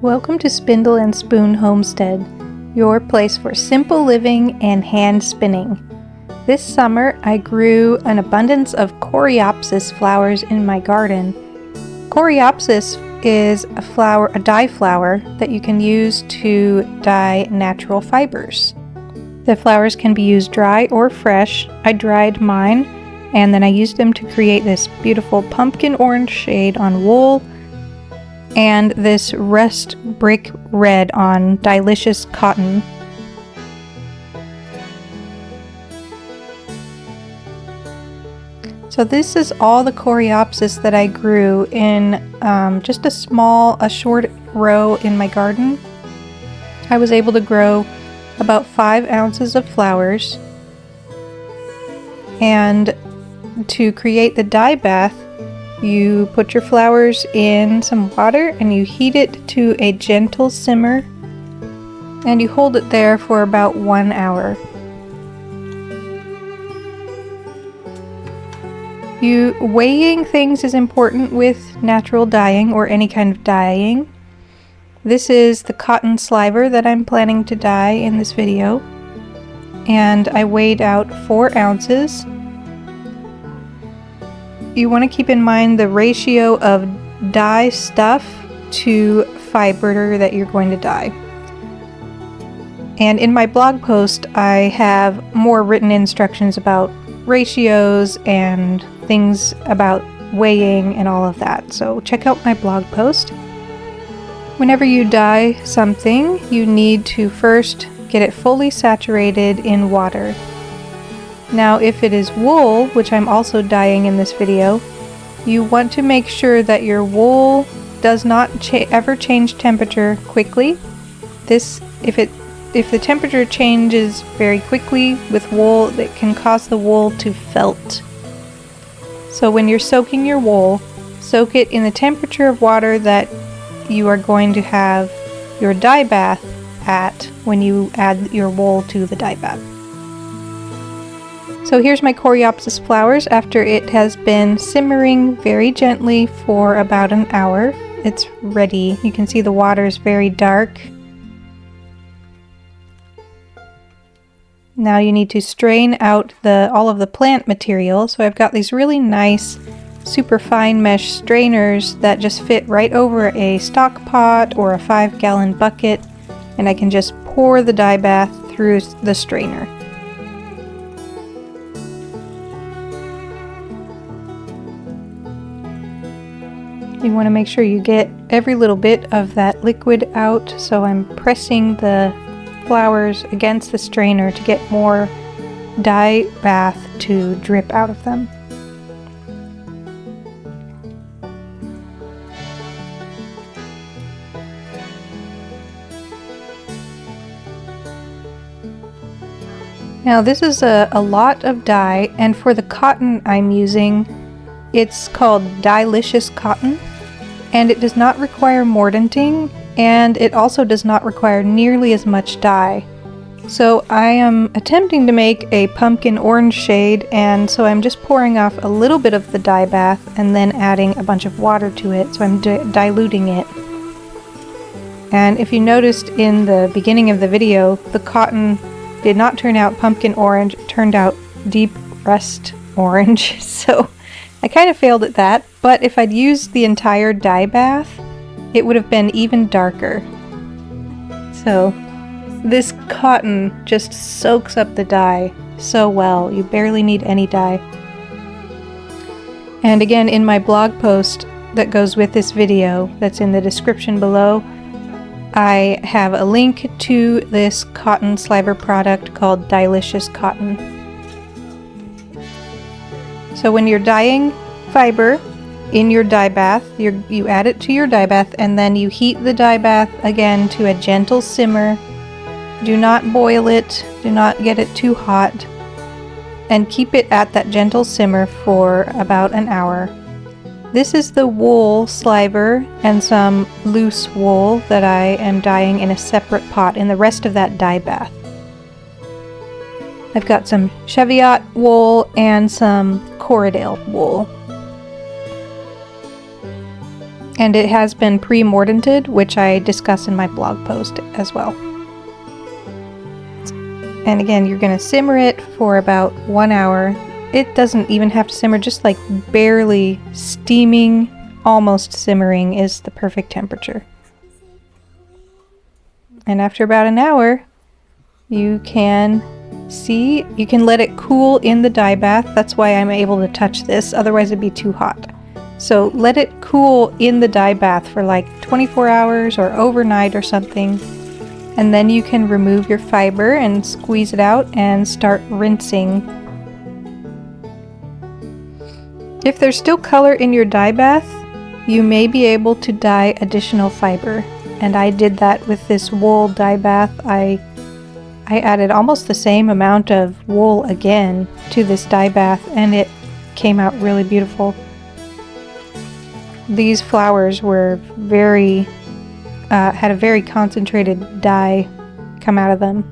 Welcome to Spindle and Spoon Homestead, your place for simple living and hand spinning. This summer, I grew an abundance of Coreopsis flowers in my garden. Coreopsis is a dye flower that you can use to dye natural fibers. The flowers can be used dry or fresh. I dried mine, and then I used them to create this beautiful pumpkin orange shade on wool and this rust brick red on Delicious cotton. So this is all the Coreopsis that I grew in just a short row in my garden. I was able to grow about 5 ounces of flowers, and to create the dye bath, you put your flowers in some water and you heat it to a gentle simmer, and you hold it there for about 1 hour. Weighing things is important with natural dyeing or any kind of dyeing. This is the cotton sliver that I'm planning to dye in this video, and I weighed out 4 ounces. You want to keep in mind the ratio of dye stuff to fiber that you're going to dye. And in my blog post, I have more written instructions about ratios and things about weighing and all of that. So check out my blog post. Whenever you dye something, you need to first get it fully saturated in water. Now, if it is wool, which I'm also dyeing in this video, you want to make sure that your wool does not ever change temperature quickly. If the temperature changes very quickly with wool, it can cause the wool to felt. So when you're soaking your wool, soak it in the temperature of water that you are going to have your dye bath at when you add your wool to the dye bath. So here's my Coreopsis flowers after it has been simmering very gently for about an hour. It's ready. You can see the water is very dark. Now you need to strain out all of the plant material. So I've got these really nice super fine mesh strainers that just fit right over a stock pot or a 5-gallon bucket, and I can just pour the dye bath through the strainer. You want to make sure you get every little bit of that liquid out, so I'm pressing the flowers against the strainer to get more dye bath to drip out of them. Now this is a lot of dye, and for the cotton I'm using, it's called Delicious cotton, and it does not require mordanting, and it also does not require nearly as much dye. So I am attempting to make a pumpkin orange shade, and so I'm just pouring off a little bit of the dye bath and then adding a bunch of water to it, so I'm diluting it. And if you noticed in the beginning of the video, the cotton did not turn out pumpkin orange, it turned out deep rust orange, so I kind of failed at that, but if I'd used the entire dye bath, it would have been even darker. So this cotton just soaks up the dye so well. You barely need any dye. And again, in my blog post that goes with this video, that's in the description below, I have a link to this cotton sliver product called Delicious cotton. So when you're dyeing fiber in your dye bath, you add it to your dye bath, and then you heat the dye bath again to a gentle simmer. Do not boil it, do not get it too hot, and keep it at that gentle simmer for about an hour. This is the wool sliver and some loose wool that I am dyeing in a separate pot in the rest of that dye bath. I've got some Cheviot wool and some Corriedale wool. And it has been pre-mordanted, which I discuss in my blog post as well. And again, you're going to simmer it for about 1 hour. It doesn't even have to simmer, just like barely steaming, almost simmering is the perfect temperature. And after about an hour, you can see, you can let it cool in the dye bath. That's why I'm able to touch this, otherwise it'd be too hot. So let it cool in the dye bath for like 24 hours or overnight or something. And then you can remove your fiber and squeeze it out and start rinsing. If there's still color in your dye bath, you may be able to dye additional fiber. And I did that with this wool dye bath. I added almost the same amount of wool again to this dye bath, and it came out really beautiful. These flowers were had a very concentrated dye come out of them.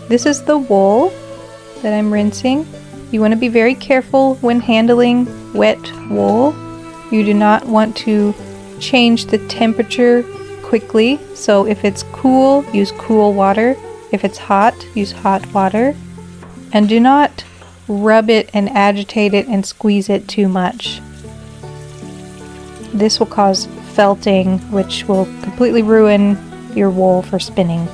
This is the wool that I'm rinsing. You want to be very careful when handling wet wool. You do not want to change the temperature quickly. So if it's cool, use cool water. If it's hot, use hot water. And do not rub it and agitate it and squeeze it too much. This will cause felting, which will completely ruin your wool for spinning.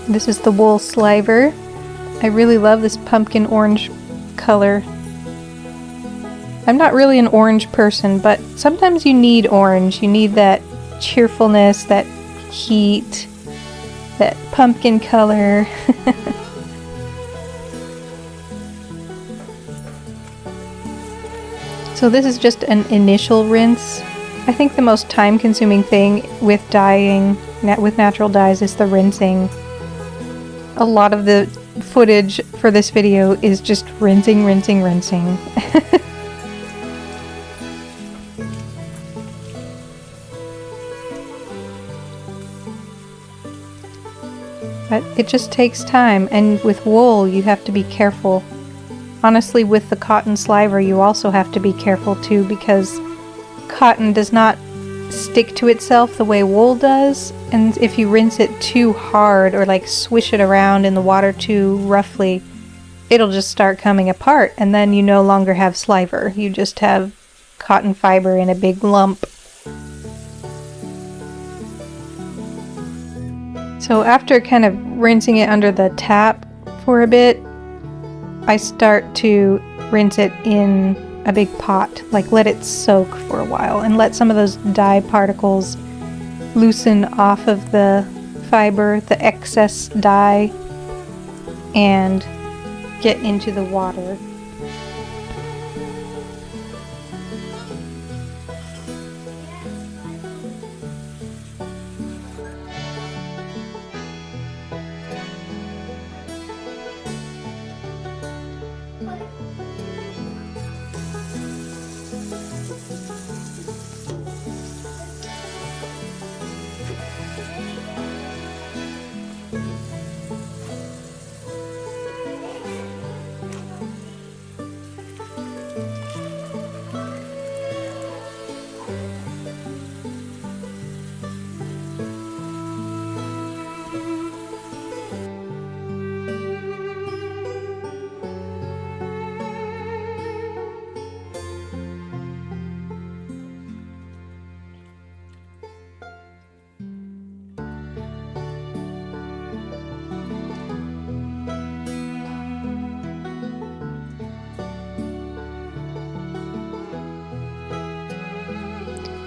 This is the wool sliver. I really love this pumpkin orange color. I'm not really an orange person, but sometimes you need orange. You need that cheerfulness, that heat, that pumpkin color. So this is just an initial rinse. I think the most time-consuming thing with dyeing, with natural dyes, is the rinsing. A lot of the footage for this video is just rinsing. But it just takes time, and with wool you have to be careful. Honestly, with the cotton sliver you also have to be careful too, because cotton does not stick to itself the way wool does, and if you rinse it too hard or like swish it around in the water too roughly, it'll just start coming apart, and then you no longer have sliver. You just have cotton fiber in a big lump. So after kind of rinsing it under the tap for a bit, I start to rinse it in a big pot, like let it soak for a while and let some of those dye particles loosen off of the fiber, the excess dye, and get into the water.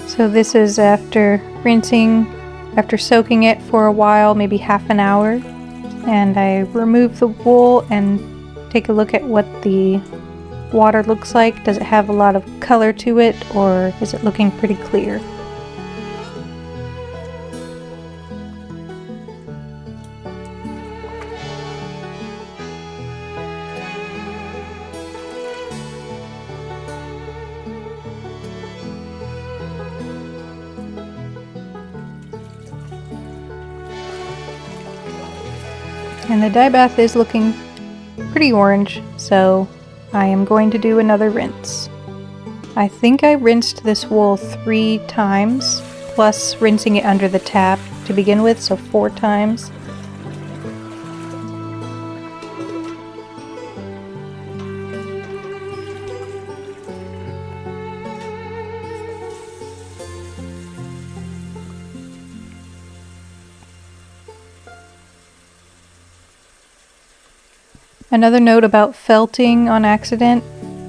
So this is after rinsing, after soaking it for a while, maybe half an hour, and I remove the wool and take a look at what the water looks like. Does it have a lot of color to it, or is it looking pretty clear? And the dye bath is looking pretty orange, so I am going to do another rinse. I think I rinsed this wool 3 times, plus rinsing it under the tap to begin with, so 4 times. Another note about felting on accident: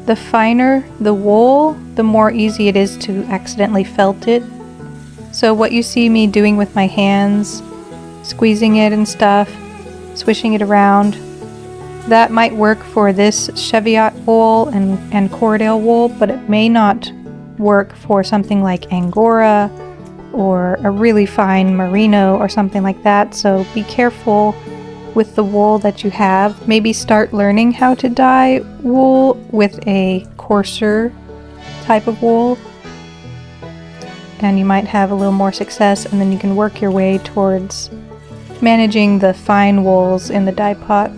the finer the wool, the more easy it is to accidentally felt it. So what you see me doing with my hands, squeezing it and stuff, swishing it around, that might work for this Cheviot wool and Corriedale wool, but it may not work for something like Angora or a really fine merino or something like that. So be careful with the wool that you have. Maybe start learning how to dye wool with a coarser type of wool, and you might have a little more success, and then you can work your way towards managing the fine wools in the dye pot.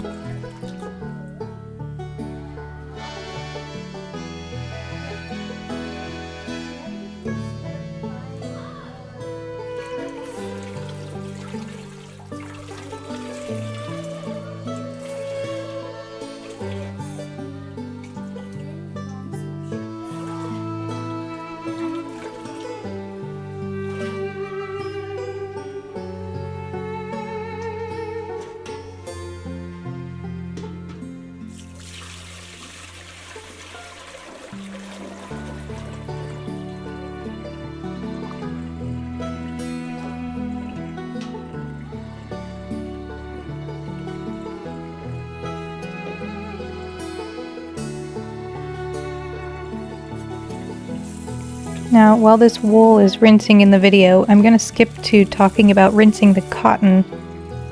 Now, while this wool is rinsing in the video, I'm going to skip to talking about rinsing the cotton.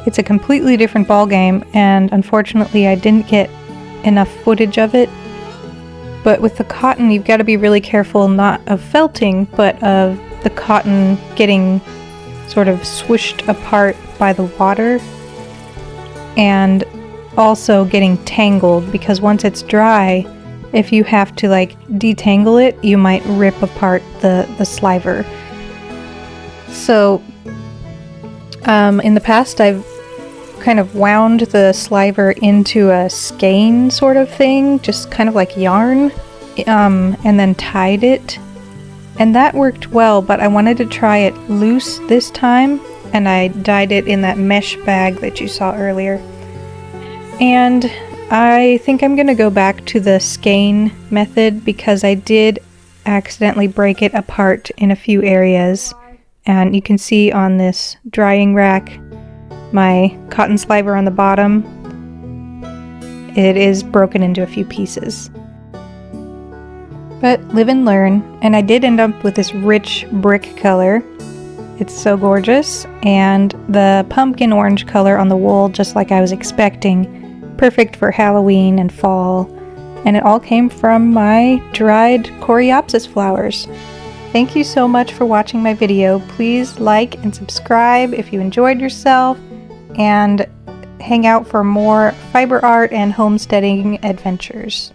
It's a completely different ballgame, and unfortunately I didn't get enough footage of it. But with the cotton, you've got to be really careful not of felting, but of the cotton getting sort of swooshed apart by the water, and also getting tangled, because once it's dry, if you have to like detangle it, you might rip apart the sliver. So in the past I've kind of wound the sliver into a skein sort of thing, just kind of like yarn, and then tied it, and that worked well, but I wanted to try it loose this time, and I dyed it in that mesh bag that you saw earlier. And I think I'm going to go back to the skein method, because I did accidentally break it apart in a few areas, and you can see on this drying rack my cotton sliver on the bottom. It is broken into a few pieces. But live and learn, and I did end up with this rich brick color. It's so gorgeous, and the pumpkin orange color on the wool, just like I was expecting. Perfect for Halloween and fall, and it all came from my dried Coreopsis flowers. Thank you so much for watching my video. Please like and subscribe if you enjoyed yourself, and hang out for more fiber art and homesteading adventures.